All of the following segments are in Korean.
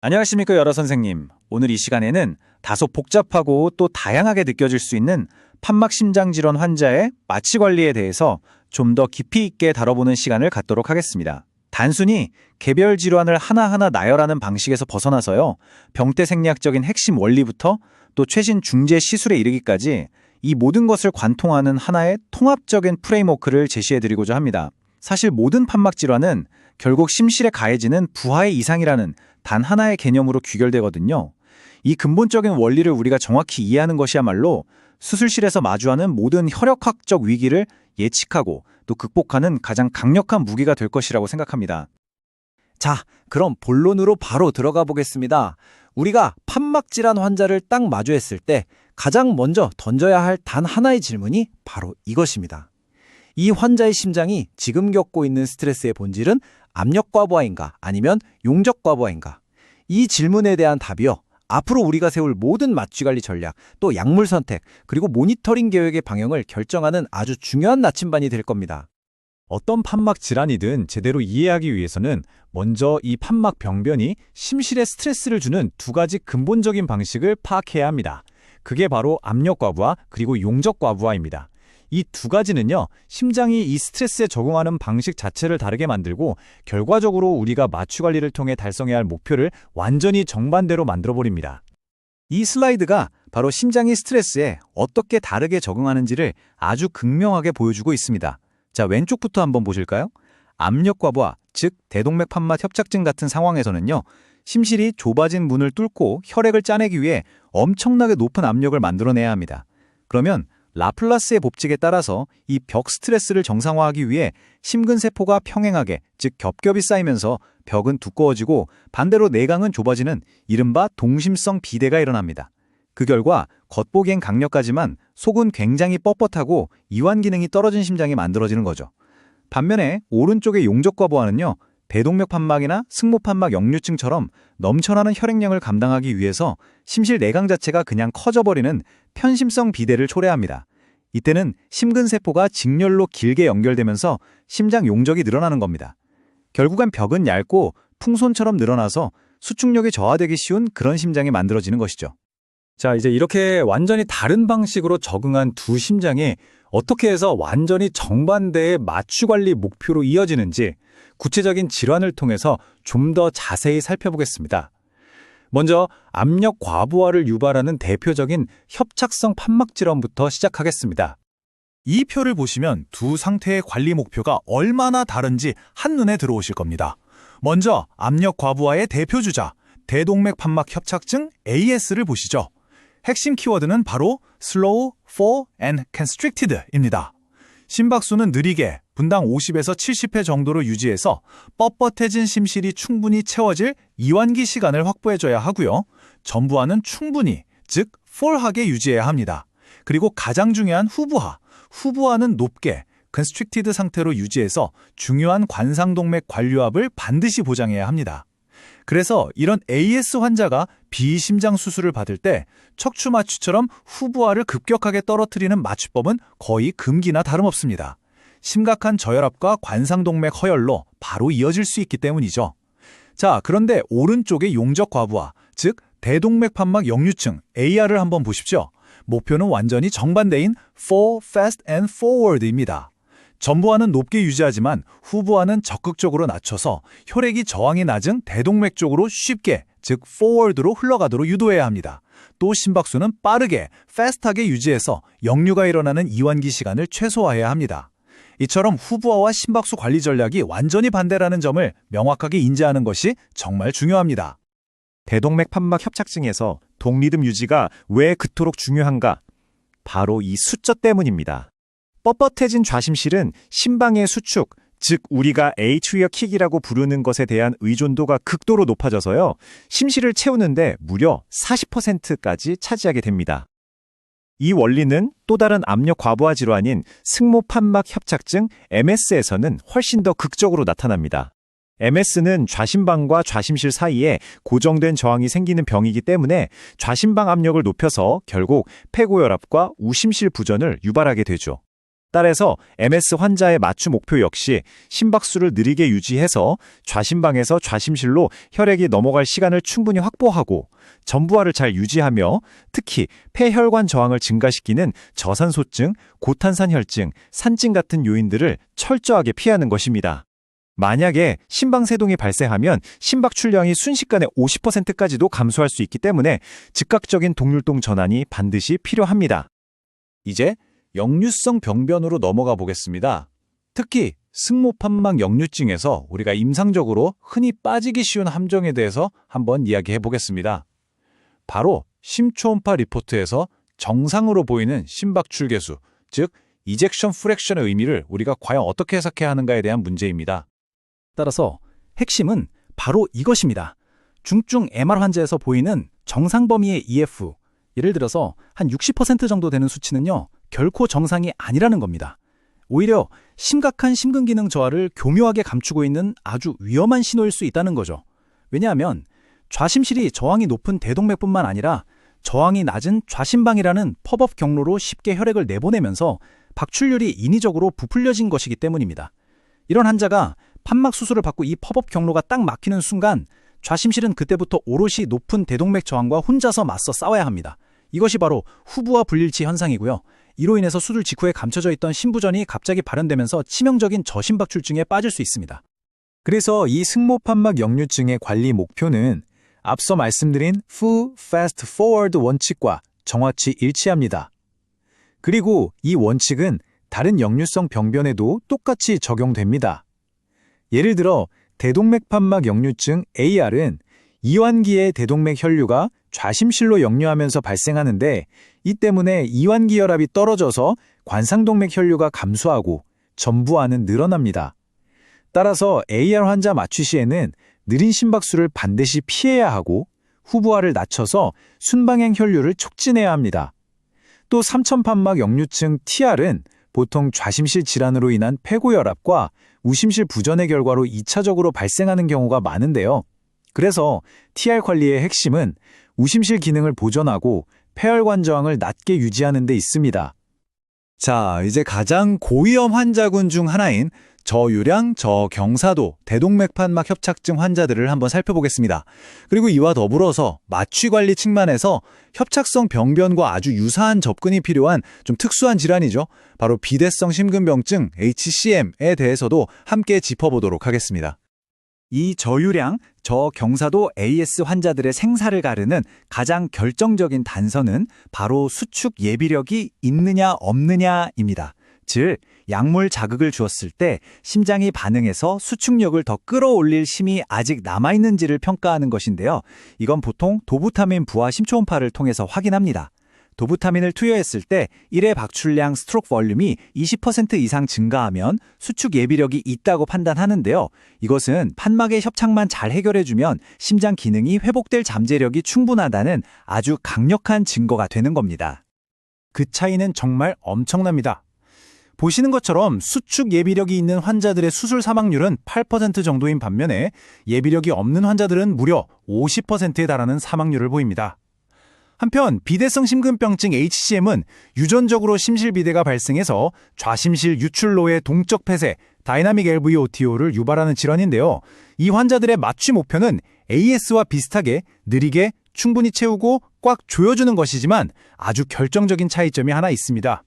안녕하십니까 여러 선생님. 오늘 이 시간에는 다소 복잡하고 또 다양하게 느껴질 수 있는 판막심장질환 환자의 마취 관리에 대해서 좀 더 깊이 있게 다뤄보는 시간을 갖도록 하겠습니다. 단순히 개별 질환을 하나하나 나열하는 방식에서 벗어나서요, 병태 생리학적인 핵심 원리부터 또 최신 중재 시술에 이르기까지 이 모든 것을 관통하는 하나의 통합적인 프레임워크를 제시해드리고자 합니다. 사실 모든 판막 질환은 결국 심실에 가해지는 부하의 이상이라는 단 하나의 개념으로 귀결되거든요. 이 근본적인 원리를 우리가 정확히 이해하는 것이야말로 수술실에서 마주하는 모든 혈액학적 위기를 예측하고 또 극복하는 가장 강력한 무기가 될 것이라고 생각합니다. 자, 그럼 본론으로 바로 들어가 보겠습니다. 우리가 판막질환 환자를 딱 마주했을 때 가장 먼저 던져야 할 단 하나의 질문이 바로 이것입니다. 이 환자의 심장이 지금 겪고 있는 스트레스의 본질은 압력과부하인가 아니면 용적과부하인가? 이 질문에 대한 답이요, 앞으로 우리가 세울 모든 마취관리 전략, 또 약물 선택, 그리고 모니터링 계획의 방향을 결정하는 아주 중요한 나침반이 될 겁니다. 어떤 판막 질환이든 제대로 이해하기 위해서는 먼저 이 판막 병변이 심실에 스트레스를 주는 두 가지 근본적인 방식을 파악해야 합니다. 그게 바로 압력과부하 그리고 용적과부하입니다. 이 두 가지는요, 심장이 이 스트레스에 적응하는 방식 자체를 다르게 만들고 결과적으로 우리가 마취 관리를 통해 달성해야 할 목표를 완전히 정반대로 만들어버립니다. 이 슬라이드가 바로 심장이 스트레스에 어떻게 다르게 적응하는지를 아주 극명하게 보여주고 있습니다. 자, 왼쪽부터 한번 보실까요? 압력과부하, 즉 대동맥 판막 협착증 같은 상황에서는요, 심실이 좁아진 문을 뚫고 혈액을 짜내기 위해 엄청나게 높은 압력을 만들어내야 합니다. 그러면 라플라스의 법칙에 따라서 이 벽 스트레스를 정상화하기 위해 심근세포가 평행하게, 즉 겹겹이 쌓이면서 벽은 두꺼워지고 반대로 내강은 좁아지는 이른바 동심성 비대가 일어납니다. 그 결과 겉보기엔 강력하지만 속은 굉장히 뻣뻣하고 이완 기능이 떨어진 심장이 만들어지는 거죠. 반면에 오른쪽의 용적과부하는요, 대동맥 판막이나 승모판막 역류증처럼 넘쳐나는 혈액량을 감당하기 위해서 심실 내강 자체가 그냥 커져버리는 편심성 비대를 초래합니다. 이때는 심근세포가 직렬로 길게 연결되면서 심장 용적이 늘어나는 겁니다. 결국엔 벽은 얇고 풍선처럼 늘어나서 수축력이 저하되기 쉬운 그런 심장이 만들어지는 것이죠. 자, 이제 이렇게 완전히 다른 방식으로 적응한 두 심장이 어떻게 해서 완전히 정반대의 마취 관리 목표로 이어지는지 구체적인 질환을 통해서 좀 더 자세히 살펴보겠습니다. 먼저 압력 과부하를 유발하는 대표적인 협착성 판막 질환부터 시작하겠습니다. 이 표를 보시면 두 상태의 관리 목표가 얼마나 다른지 한눈에 들어오실 겁니다. 먼저 압력 과부하의 대표주자, 대동맥 판막 협착증 AS를 보시죠. 핵심 키워드는 바로 slow, full, and constricted입니다. 심박수는 느리게 분당 50에서 70회 정도로 유지해서 뻣뻣해진 심실이 충분히 채워질 이완기 시간을 확보해줘야 하고요. 전부하는 충분히, 즉 full하게 유지해야 합니다. 그리고 가장 중요한 후부하는 높게, constricted 상태로 유지해서 중요한 관상동맥 관류압을 반드시 보장해야 합니다. 그래서 이런 AS 환자가 비심장 수술을 받을 때 척추 마취처럼 후부하를 급격하게 떨어뜨리는 마취법은 거의 금기나 다름없습니다. 심각한 저혈압과 관상동맥 허열로 바로 이어질 수 있기 때문이죠. 자, 그런데 오른쪽의 용적과부하, 즉 대동맥 판막 역류증 AR을 한번 보십시오. 목표는 완전히 정반대인 fall, fast and forward입니다. 전부하는 높게 유지하지만 후부하는 적극적으로 낮춰서 혈액이 저항이 낮은 대동맥 쪽으로 쉽게, 즉 forward로 흘러가도록 유도해야 합니다. 또 심박수는 빠르게, fast하게 유지해서 역류가 일어나는 이완기 시간을 최소화해야 합니다. 이처럼 후부하와 심박수 관리 전략이 완전히 반대라는 점을 명확하게 인지하는 것이 정말 중요합니다. 대동맥 판막 협착증에서 동리듬 유지가 왜 그토록 중요한가? 바로 이 수저 때문입니다. 뻣뻣해진 좌심실은 심방의 수축, 즉 우리가 에이트리어 킥이라고 부르는 것에 대한 의존도가 극도로 높아져서요, 심실을 채우는데 무려 40%까지 차지하게 됩니다. 이 원리는 또 다른 압력 과부하 질환인 승모판막 협착증 MS에서는 훨씬 더 극적으로 나타납니다. MS는 좌심방과 좌심실 사이에 고정된 저항이 생기는 병이기 때문에 좌심방 압력을 높여서 결국 폐고혈압과 우심실 부전을 유발하게 되죠. 따라서 MS 환자의 마취 목표 역시 심박수를 느리게 유지해서 좌심방에서 좌심실로 혈액이 넘어갈 시간을 충분히 확보하고 전부하를 잘 유지하며 특히 폐혈관 저항을 증가시키는 저산소증, 고탄산혈증, 산증 같은 요인들을 철저하게 피하는 것입니다. 만약에 심방세동이 발생하면 심박출량이 순식간에 50%까지도 감소할 수 있기 때문에 즉각적인 동율동 전환이 반드시 필요합니다. 이제 역류성 병변으로 넘어가 보겠습니다. 특히 승모판막 역류증에서 우리가 임상적으로 흔히 빠지기 쉬운 함정에 대해서 한번 이야기해 보겠습니다. 바로 심초음파 리포트에서 정상으로 보이는 심박출계수, 즉 이젝션 프랙션의 의미를 우리가 과연 어떻게 해석해야 하는가에 대한 문제입니다. 따라서 핵심은 바로 이것입니다. 중증 MR 환자에서 보이는 정상 범위의 EF, 예를 들어서 한 60% 정도 되는 수치는요, 결코 정상이 아니라는 겁니다. 오히려 심각한 심근기능 저하를 교묘하게 감추고 있는 아주 위험한 신호일 수 있다는 거죠. 왜냐하면 좌심실이 저항이 높은 대동맥뿐만 아니라 저항이 낮은 좌심방이라는 팝업 경로로 쉽게 혈액을 내보내면서 박출률이 인위적으로 부풀려진 것이기 때문입니다. 이런 환자가 판막 수술을 받고 이 팝업 경로가 딱 막히는 순간 좌심실은 그때부터 오롯이 높은 대동맥 저항과 혼자서 맞서 싸워야 합니다. 이것이 바로 후부와 불일치 현상이고요. 이로 인해서 수술 직후에 감춰져 있던 심부전이 갑자기 발현되면서 치명적인 저심박출증에 빠질 수 있습니다. 그래서 이 승모판막 역류증의 관리 목표는 앞서 말씀드린 Fu Fast Forward 원칙과 정확히 일치합니다. 그리고 이 원칙은 다른 역류성 병변에도 똑같이 적용됩니다. 예를 들어 대동맥판막 역류증 AR은 이완기의 대동맥 혈류가 좌심실로 역류하면서 발생하는데 이 때문에 이완기 혈압이 떨어져서 관상동맥 혈류가 감소하고 전부하는 늘어납니다. 따라서 AR 환자 마취 시에는 느린 심박수를 반드시 피해야 하고 후부하를 낮춰서 순방향 혈류를 촉진해야 합니다. 또 삼천판막 역류증 TR은 보통 좌심실 질환으로 인한 폐고혈압과 우심실 부전의 결과로 2차적으로 발생하는 경우가 많은데요. 그래서 TR 관리의 핵심은 우심실 기능을 보존하고 폐혈관 저항을 낮게 유지하는 데 있습니다. 자, 이제 가장 고위험 환자군 중 하나인 저유량, 저경사도, 대동맥판막 협착증 환자들을 한번 살펴보겠습니다. 그리고 이와 더불어서 마취 관리 측면에서 협착성 병변과 아주 유사한 접근이 필요한 좀 특수한 질환이죠. 바로 비대성 심근병증 HCM에 대해서도 함께 짚어보도록 하겠습니다. 이 저유량, 저경사도 AS 환자들의 생사를 가르는 가장 결정적인 단서는 바로 수축 예비력이 있느냐 없느냐입니다. 즉, 약물 자극을 주었을 때 심장이 반응해서 수축력을 더 끌어올릴 힘이 아직 남아있는지를 평가하는 것인데요. 이건 보통 도부타민 부하 심초음파를 통해서 확인합니다. 도부타민을 투여했을 때 1회 박출량 스트로크 볼륨이 20% 이상 증가하면 수축 예비력이 있다고 판단하는데요. 이것은 판막의 협착만 잘 해결해주면 심장 기능이 회복될 잠재력이 충분하다는 아주 강력한 증거가 되는 겁니다. 그 차이는 정말 엄청납니다. 보시는 것처럼 수축 예비력이 있는 환자들의 수술 사망률은 8% 정도인 반면에 예비력이 없는 환자들은 무려 50%에 달하는 사망률을 보입니다. 한편 비대성 심근병증 HCM은 유전적으로 심실비대가 발생해서 좌심실 유출로의 동적 폐쇄, 다이나믹 LVOTO를 유발하는 질환인데요. 이 환자들의 마취 목표는 AS와 비슷하게 느리게 충분히 채우고 꽉 조여주는 것이지만 아주 결정적인 차이점이 하나 있습니다.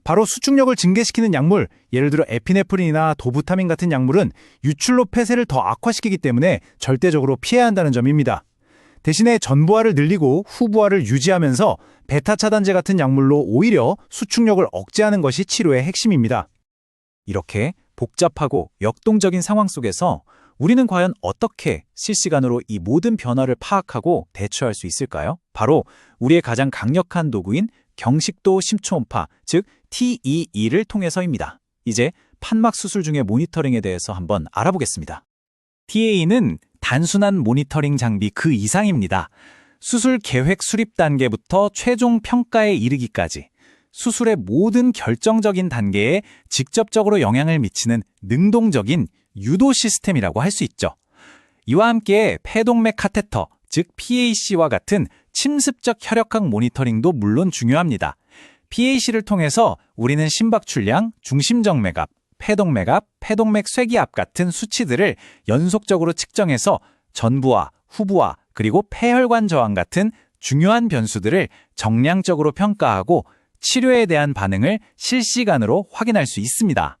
바로 수축력을 증대시키는 약물, 예를 들어 에피네프린이나 도부타민 같은 약물은 유출로 폐쇄를 더 악화시키기 때문에 절대적으로 피해야 한다는 점입니다. 대신에 전부하를 늘리고 후부하를 유지하면서 베타 차단제 같은 약물로 오히려 수축력을 억제하는 것이 치료의 핵심입니다. 이렇게 복잡하고 역동적인 상황 속에서 우리는 과연 어떻게 실시간으로 이 모든 변화를 파악하고 대처할 수 있을까요? 바로 우리의 가장 강력한 도구인 경식도 심초음파, 즉 TEE를 통해서입니다. 이제 판막 수술 중의 모니터링에 대해서 한번 알아보겠습니다. TAE는 단순한 모니터링 장비 그 이상입니다. 수술 계획 수립 단계부터 최종 평가에 이르기까지 수술의 모든 결정적인 단계에 직접적으로 영향을 미치는 능동적인 유도 시스템이라고 할 수 있죠. 이와 함께 폐동맥 카테터, 즉 PAC와 같은 침습적 혈액학 모니터링도 물론 중요합니다. PAC를 통해서 우리는 심박출량, 중심정맥압, 폐동맥압, 폐동맥 쇠기압 같은 수치들을 연속적으로 측정해서 전부와 후부와 그리고 폐혈관 저항 같은 중요한 변수들을 정량적으로 평가하고 치료에 대한 반응을 실시간으로 확인할 수 있습니다.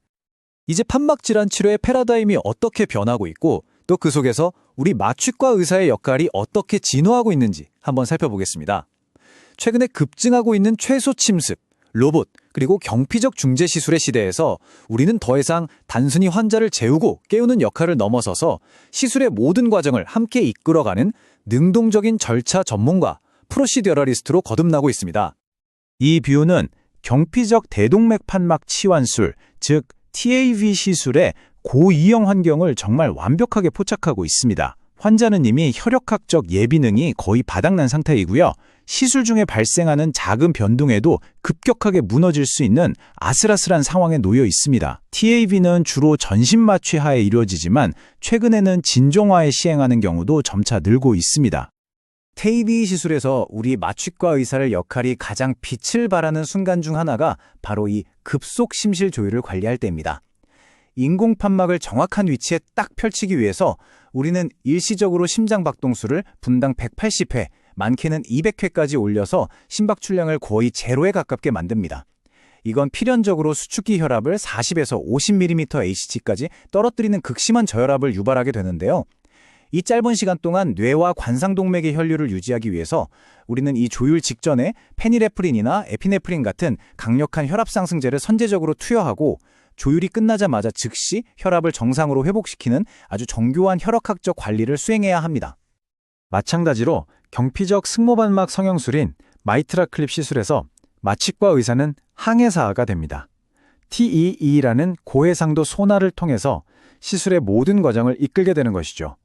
이제 판막질환 치료의 패러다임이 어떻게 변하고 있고 또 그 속에서 우리 마취과 의사의 역할이 어떻게 진화하고 있는지 한번 살펴보겠습니다. 최근에 급증하고 있는 최소 침습, 로봇, 그리고 경피적 중재 시술의 시대에서 우리는 더 이상 단순히 환자를 재우고 깨우는 역할을 넘어서서 시술의 모든 과정을 함께 이끌어가는 능동적인 절차 전문가, 프로시디어러리스트로 거듭나고 있습니다. 이 뷰는 경피적 대동맥 판막 치환술, 즉 TAV 시술의 고이형 환경을 정말 완벽하게 포착하고 있습니다. 환자는 이미 혈액학적 예비능이 거의 바닥난 상태이고요. 시술 중에 발생하는 작은 변동에도 급격하게 무너질 수 있는 아슬아슬한 상황에 놓여 있습니다. TAV는 주로 전신 마취하에 이루어지지만 최근에는 진종화에 시행하는 경우도 점차 늘고 있습니다. TAV 시술에서 우리 마취과 의사의 역할이 가장 빛을 발하는 순간 중 하나가 바로 이 급속 심실 조율을 관리할 때입니다. 인공 판막을 정확한 위치에 딱 펼치기 위해서 우리는 일시적으로 심장 박동수를 분당 180회, 많게는 200회까지 올려서 심박출량을 거의 제로에 가깝게 만듭니다. 이건 필연적으로 수축기 혈압을 40에서 50mmHg까지 떨어뜨리는 극심한 저혈압을 유발하게 되는데요. 이 짧은 시간 동안 뇌와 관상동맥의 혈류를 유지하기 위해서 우리는 이 조율 직전에 페니레프린이나 에피네프린 같은 강력한 혈압 상승제를 선제적으로 투여하고 조율이 끝나자마자 즉시 혈압을 정상으로 회복시키는 아주 정교한 혈액학적 관리를 수행해야 합니다. 마찬가지로 경피적 승모반막 성형술인 마이트라 클립 시술에서 마취과 의사는 항해사가 됩니다. TEE라는 고해상도 소나를 통해서 시술의 모든 과정을 이끌게 되는 것이죠.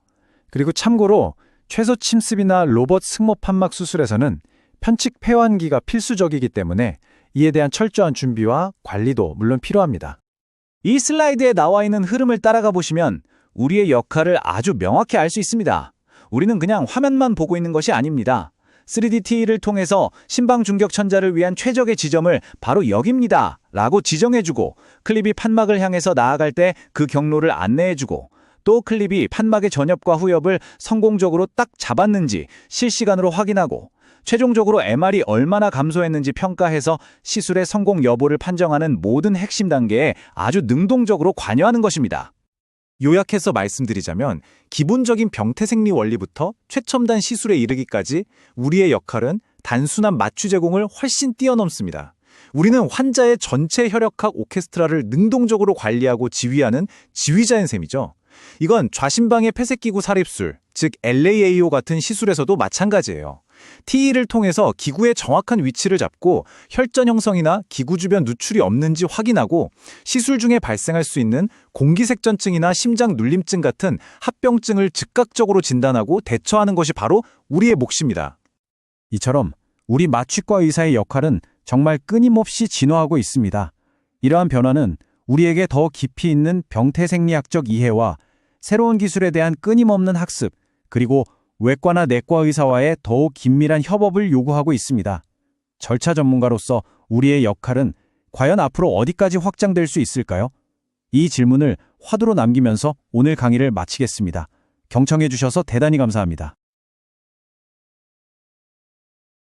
그리고 참고로 최소 침습이나 로봇 승모 판막 수술에서는 편측 폐환기가 필수적이기 때문에 이에 대한 철저한 준비와 관리도 물론 필요합니다. 이 슬라이드에 나와 있는 흐름을 따라가 보시면 우리의 역할을 아주 명확히 알 수 있습니다. 우리는 그냥 화면만 보고 있는 것이 아닙니다. 3DT를 통해서 심방 중격 천자를 위한 최적의 지점을 바로 여기입니다 라고 지정해주고 클립이 판막을 향해서 나아갈 때 그 경로를 안내해주고 또 클립이 판막의 전엽과 후엽을 성공적으로 딱 잡았는지 실시간으로 확인하고 최종적으로 MR이 얼마나 감소했는지 평가해서 시술의 성공 여부를 판정하는 모든 핵심 단계에 아주 능동적으로 관여하는 것입니다. 요약해서 말씀드리자면 기본적인 병태생리 원리부터 최첨단 시술에 이르기까지 우리의 역할은 단순한 마취 제공을 훨씬 뛰어넘습니다. 우리는 환자의 전체 혈액학 오케스트라를 능동적으로 관리하고 지휘하는 지휘자인 셈이죠. 이건 좌심방의 폐쇄기구 삽입술, 즉 LAAO 같은 시술에서도 마찬가지예요. TE를 통해서 기구의 정확한 위치를 잡고 혈전 형성이나 기구 주변 누출이 없는지 확인하고 시술 중에 발생할 수 있는 공기색전증이나 심장 눌림증 같은 합병증을 즉각적으로 진단하고 대처하는 것이 바로 우리의 몫입니다. 이처럼 우리 마취과 의사의 역할은 정말 끊임없이 진화하고 있습니다. 이러한 변화는 우리에게 더 깊이 있는 병태생리학적 이해와 새로운 기술에 대한 끊임없는 학습, 그리고 외과나 내과 의사와의 더욱 긴밀한 협업을 요구하고 있습니다. 절차 전문가로서 우리의 역할은 과연 앞으로 어디까지 확장될 수 있을까요? 이 질문을 화두로 남기면서 오늘 강의를 마치겠습니다. 경청해 주셔서 대단히 감사합니다.